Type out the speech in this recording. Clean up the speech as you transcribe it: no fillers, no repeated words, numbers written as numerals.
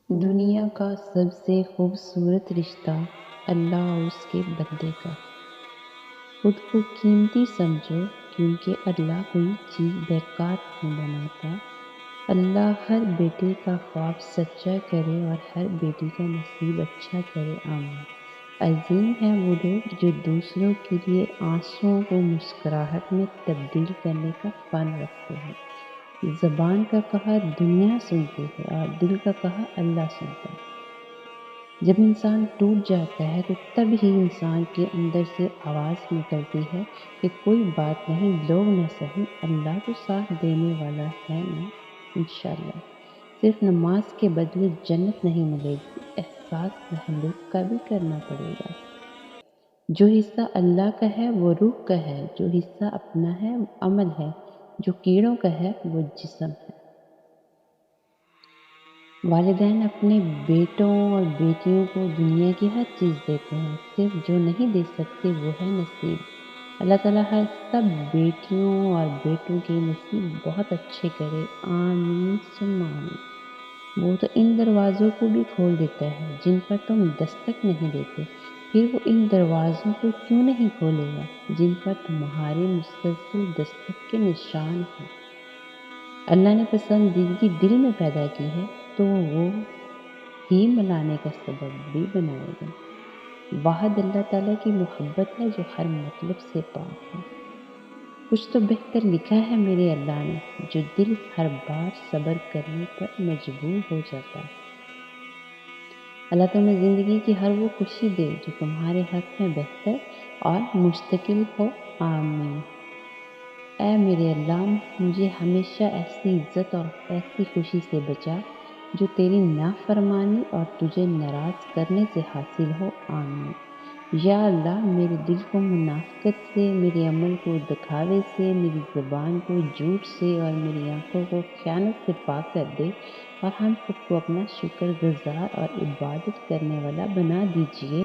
دنیا کا سب سے خوبصورت رشتہ اللہ اور اس کے بندے کا۔ خود کو قیمتی سمجھو، کیونکہ اللہ کوئی چیز بیکار نہیں بناتا۔ اللہ ہر بیٹے کا خواب سچا کرے اور ہر بیٹی کا نصیب اچھا کرے، آمین۔ عظیم ہیں وہ لوگ جو دوسروں کے لیے آنسوؤں کو مسکراہٹ میں تبدیل کرنے کا فن رکھتے ہیں۔ زبان کا کہا دنیا سنتی ہے اور دل کا کہا اللہ سنتا ہے۔ جب انسان ٹوٹ جاتا ہے تو تب ہی انسان کے اندر سے آواز نکلتی ہے کہ کوئی بات نہیں، لوگ نہ سہی، اللہ تو ساتھ دینے والا ہے نا، انشاءاللہ۔ صرف نماز کے بدلے جنت نہیں ملے گی، احساس محلوق کا بھی کرنا پڑے گا۔ جو حصہ اللہ کا ہے وہ روح کا ہے، جو حصہ اپنا ہے وہ عمل ہے، جو کیڑوں کا ہے وہ جسم ہے۔ والدین اپنے بیٹوں اور بیٹیوں کو دنیا کی ہر چیز دیتے ہیں، صرف جو نہیں دے سکتے وہ ہے نصیب۔ اللہ تعالیٰ ہر سب بیٹیوں اور بیٹوں کے نصیب بہت اچھے کرے، آمین ثم آمین۔ وہ تو ان دروازوں کو بھی کھول دیتا ہے جن پر تم دستک نہیں دیتے، پھر وہ ان دروازوں کو کیوں نہیں کھولے گا جن پر تمہارے مسلسل دستک کے نشان ہیں۔ اللہ نے پسندیدگی دل میں پیدا کی ہے تو وہ ہی منانے کا سبب بھی بنائے گا۔ واحد اللہ تعالیٰ کی محبت ہے جو ہر مطلب سے پاک ہے۔ کچھ تو بہتر لکھا ہے میرے اللہ نے، جو دل ہر بار صبر کرنے پر مجبور ہو جاتا ہے۔ اللہ تمہیں زندگی کی ہر وہ خوشی دے جو تمہارے حق میں بہتر اور مستقل ہو، آمین۔ اے میرے اللہ، مجھے ہمیشہ ایسی عزت اور ایسی خوشی سے بچا جو تیری نافرمانی اور تجھے ناراض کرنے سے حاصل ہو، آمین۔ یا اللہ، میرے دل کو منافقت سے، میرے عمل کو دکھاوے سے، میری زبان کو جھوٹ سے اور میری آنکھوں کو خیانت سے پاک کر دے، اور ہم سب کو اپنا شکر گزار اور عبادت کرنے والا بنا دیجیے۔